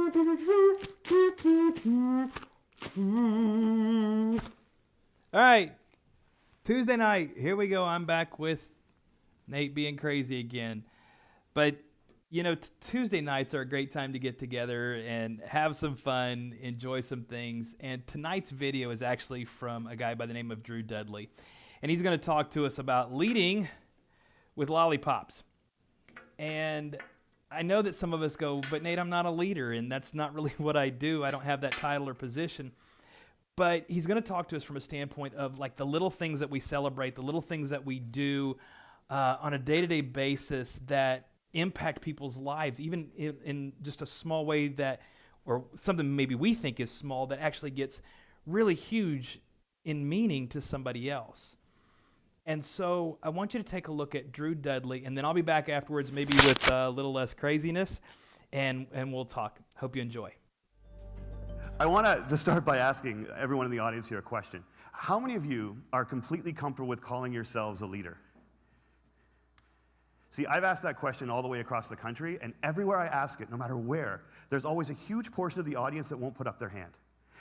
All right, Tuesday night, here we go. I'm back with Nate being crazy again. But, you know, Tuesday nights are a great time to get together and have some fun, enjoy some things. And tonight's video is actually from a guy by the name of Dudley. And he's going to talk to us about leading with Lollipops. And I know that some of us go, but Nate, I'm not a leader, and that's not really what I do. I don't have that title or position. But he's going to talk to us from a standpoint of like the little things that we celebrate, the little things that we do on a day-to-day basis that impact people's lives, even in just a small way that, or something maybe we think is small that actually gets really huge in meaning to somebody else. And so I want you to take a look at Dudley, and then I'll be back afterwards maybe with a little less craziness, and we'll talk. Hope you enjoy. I want to start by asking everyone in the audience here a question. How many of you are completely comfortable with calling yourselves a leader? See, I've asked that question all the way across the country, and everywhere I ask it, no matter where, there's always a huge portion of the audience that won't put up their hand.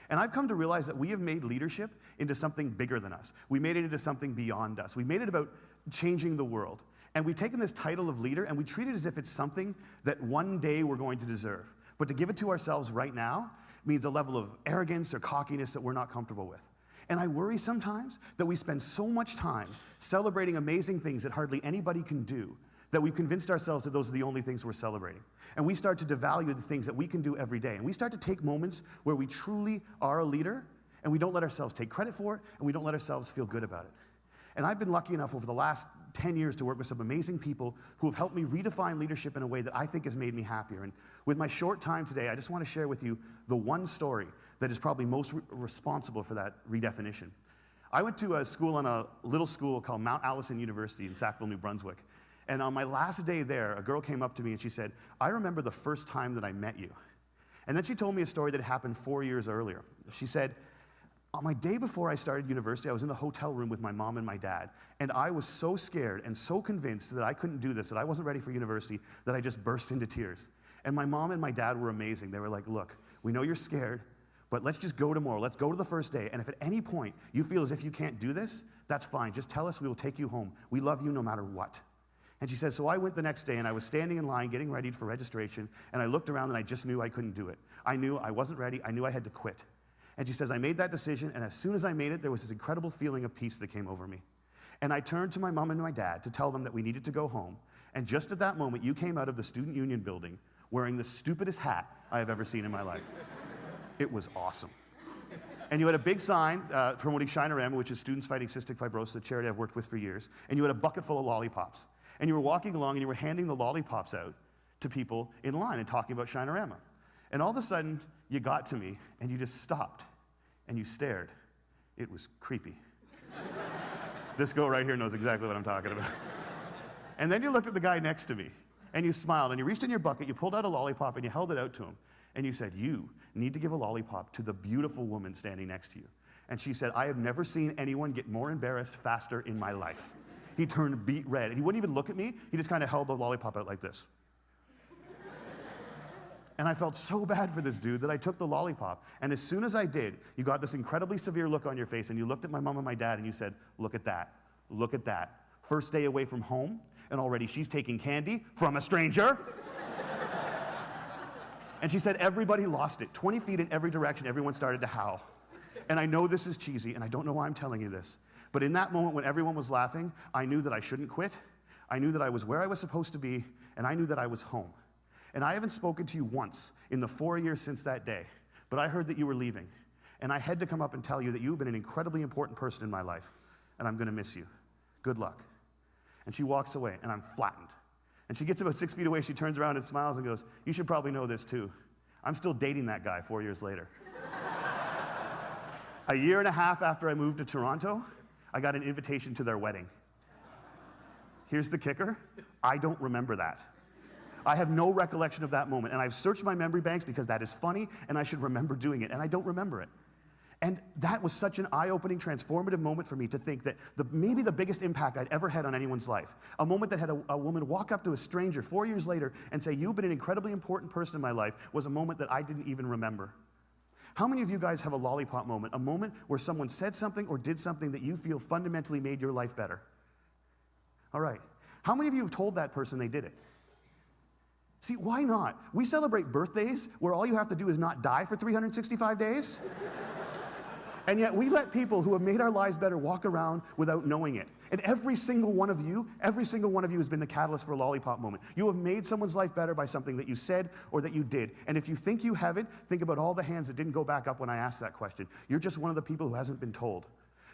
And I've come to realize that we have made leadership into something bigger than us. We made it into something beyond us. We made it about changing the world. And we've taken this title of leader, and we treat it as if it's something that one day we're going to deserve. But to give it to ourselves right now means a level of arrogance or cockiness that we're not comfortable with. And I worry sometimes that we spend so much time celebrating amazing things that hardly anybody can do that we've convinced ourselves that those are the only things we're celebrating. And we start to devalue the things that we can do every day. And we start to take moments where we truly are a leader, and we don't let ourselves take credit for it, and we don't let ourselves feel good about it. And I've been lucky enough over the last 10 years to work with some amazing people who have helped me redefine leadership in a way that I think has made me happier. And with my short time today, I just want to share with you the one story that is probably most responsible for that redefinition. I went to a school on a little school called Mount Allison University in Sackville, New Brunswick. And on my last day there, a girl came up to me and she said, "I remember the first time that I met you." And then she told me a story that happened 4 years earlier. She said, "On my day before I started university, I was in the hotel room with my mom and my dad, and I was so scared and so convinced that I couldn't do this, that I wasn't ready for university, that I just burst into tears. And my mom and my dad were amazing. They were like, 'Look, we know you're scared, but let's just go tomorrow. Let's go to the first day. And if at any point you feel as if you can't do this, that's fine. Just tell us, we will take you home. We love you no matter what.'" And she said, so I went the next day, and I was standing in line getting ready for registration, and I looked around, and I just knew I couldn't do it. I knew I wasn't ready. I knew I had to quit. And she says, I made that decision, and as soon as I made it, there was this incredible feeling of peace that came over me. And I turned to my mom and my dad to tell them that we needed to go home. And just at that moment, you came out of the Student Union building wearing the stupidest hat I have ever seen in my life. It was awesome. And you had a big sign promoting Shinorama, which is Students Fighting Cystic Fibrosis, a charity I've worked with for years. And you had a bucket full of lollipops. And you were walking along, and you were handing the lollipops out to people in line and talking about Shinorama. And all of a sudden, you got to me, and you just stopped, and you stared. It was creepy. This girl right here knows exactly what I'm talking about. And then you looked at the guy next to me, and you smiled, and you reached in your bucket, you pulled out a lollipop, and you held it out to him. And you said, "You need to give a lollipop to the beautiful woman standing next to you." And she said, "I have never seen anyone get more embarrassed faster in my life." He turned beet red, and he wouldn't even look at me. He just kind of held the lollipop out like this. And I felt so bad for this dude that I took the lollipop. And as soon as I did, you got this incredibly severe look on your face, and you looked at my mom and my dad, and you said, "Look at that. Look at that. First day away from home, and already she's taking candy from a stranger." And she said everybody lost it. 20 feet in every direction, everyone started to howl. And I know this is cheesy, and I don't know why I'm telling you this. But in that moment when everyone was laughing, I knew that I shouldn't quit. I knew that I was where I was supposed to be, and I knew that I was home. And I haven't spoken to you once in the 4 years since that day, but I heard that you were leaving. And I had to come up and tell you that you've been an incredibly important person in my life, and I'm going to miss you. Good luck. And she walks away, and I'm flattened. And she gets about 6 feet away, she turns around and smiles and goes, "You should probably know this too. I'm still dating that guy 4 years later." A year and a half after I moved to Toronto, I got an invitation to their wedding. Here's the kicker. I don't remember that. I have no recollection of that moment, and I've searched my memory banks because that is funny, and I should remember doing it, and I don't remember it. And that was such an eye-opening, transformative moment for me to think that maybe the biggest impact I'd ever had on anyone's life, a moment that had a woman walk up to a stranger 4 years later and say, "You've been an incredibly important person in my life," was a moment that I didn't even remember. How many of you guys have a lollipop moment, a moment where someone said something or did something that you feel fundamentally made your life better? All right. How many of you have told that person they did it? See, why not? We celebrate birthdays where all you have to do is not die for 365 days. And yet we let people who have made our lives better walk around without knowing it. And every single one of you has been the catalyst for a lollipop moment. You have made someone's life better by something that you said or that you did. And if you think you haven't, think about all the hands that didn't go back up when I asked that question. You're just one of the people who hasn't been told.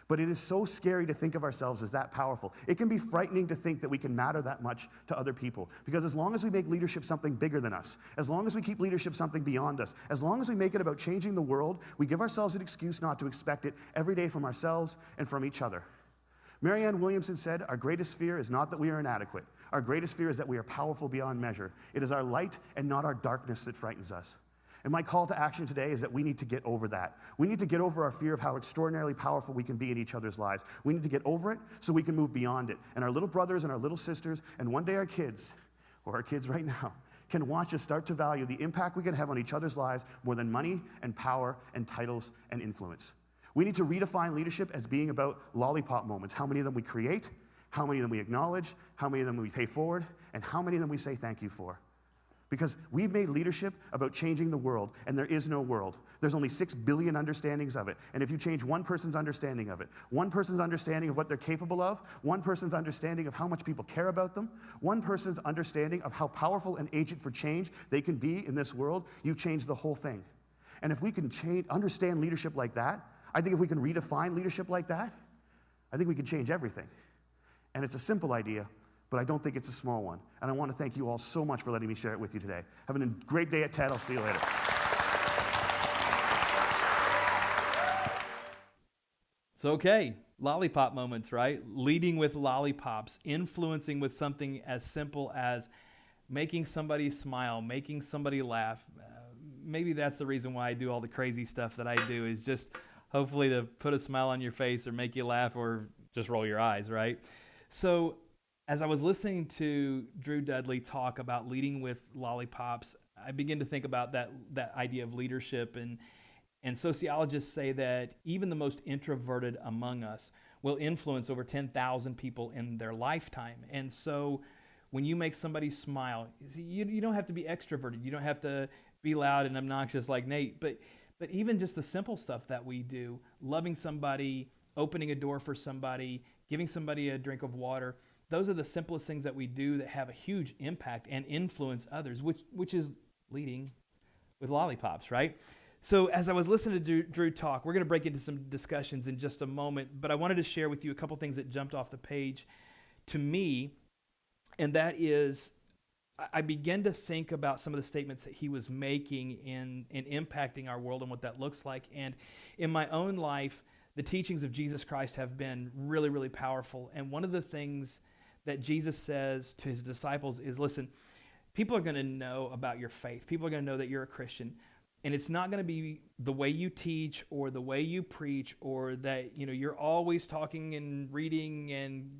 But it is so scary to think of ourselves as that powerful. It can be frightening to think that we can matter that much to other people. Because as long as we make leadership something bigger than us, as long as we keep leadership something beyond us, as long as we make it about changing the world, we give ourselves an excuse not to expect it every day from ourselves and from each other. Marianne Williamson said, "Our greatest fear is not that we are inadequate. Our greatest fear is that we are powerful beyond measure. It is our light and not our darkness that frightens us." And my call to action today is that we need to get over that. We need to get over our fear of how extraordinarily powerful we can be in each other's lives. We need to get over it so we can move beyond it. And our little brothers and our little sisters, and one day our kids, or our kids right now, can watch us start to value the impact we can have on each other's lives more than money and power and titles and influence. We need to redefine leadership as being about lollipop moments. How many of them we create, how many of them we acknowledge, how many of them we pay forward, and how many of them we say thank you for. Because we've made leadership about changing the world, and there is no world. There's only 6 billion understandings of it. And if you change one person's understanding of it, one person's understanding of what they're capable of, one person's understanding of how much people care about them, one person's understanding of how powerful an agent for change they can be in this world, you've changed the whole thing. And if we can understand leadership like that, I think if we can redefine leadership like that, I think we can change everything. And it's a simple idea, but I don't think it's a small one. And I want to thank you all so much for letting me share it with you today. Having a great day at TED. I'll see you later. So, okay, lollipop moments, right? Leading with lollipops, influencing with something as simple as making somebody smile, making somebody laugh. Maybe that's the reason why I do all the crazy stuff that I do, is just hopefully to put a smile on your face or make you laugh or just roll your eyes, right? So, as I was listening to Drew Dudley talk about leading with lollipops, I began to think about that idea of leadership. And sociologists say that even the most introverted among us will influence over 10,000 people in their lifetime. And so when you make somebody smile, you don't have to be extroverted. You don't have to be loud and obnoxious like Nate. But even just the simple stuff that we do, loving somebody, opening a door for somebody, giving somebody a drink of water, those are the simplest things that we do that have a huge impact and influence others, which is leading with lollipops, right? So as I was listening to Drew talk, we're going to break into some discussions in just a moment, but I wanted to share with you a couple things that jumped off the page to me, and that is I began to think about some of the statements that he was making in impacting our world and what that looks like. And in my own life, the teachings of Jesus Christ have been really, really powerful. And one of the things that Jesus says to his disciples is, listen, people are going to know about your faith. People are going to know that you're a Christian. And it's not going to be the way you teach or the way you preach or that, you're always talking and reading and,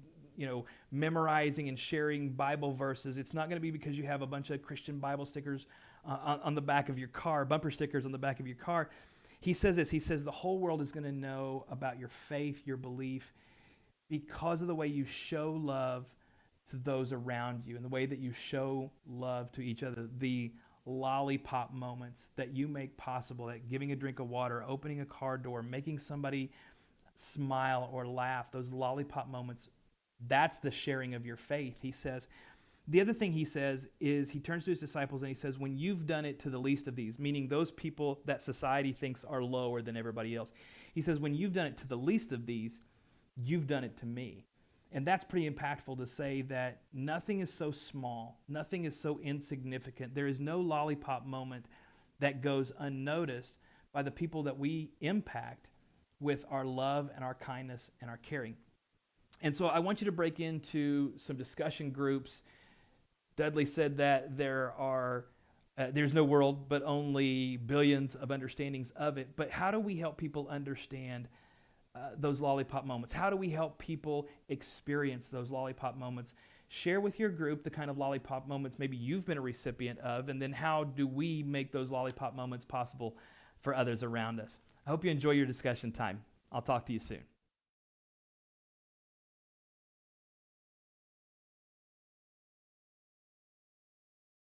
memorizing and sharing Bible verses. It's not going to be because you have a bunch of Christian Bible stickers on the back of your car, bumper stickers on the back of your car. He says this, he says the whole world is going to know about your faith, your belief, because of the way you show love to those around you and the way that you show love to each other, the lollipop moments that you make possible, that giving a drink of water, opening a car door, making somebody smile or laugh, those lollipop moments, that's the sharing of your faith, he says. The other thing he says is he turns to his disciples and he says, when you've done it to the least of these, meaning those people that society thinks are lower than everybody else, he says, when you've done it to the least of these, you've done it to me. And that's pretty impactful to say that nothing is so small, nothing is so insignificant. There is no lollipop moment that goes unnoticed by the people that we impact with our love and our kindness and our caring. And so I want you to break into some discussion groups. Dudley said that there are There's no world, but only billions of understandings of it. But how do we help people understand those lollipop moments? How do we help people experience those lollipop moments? Share with your group the kind of lollipop moments maybe you've been a recipient of, and then how do we make those lollipop moments possible for others around us? I hope you enjoy your discussion time. I'll talk to you soon.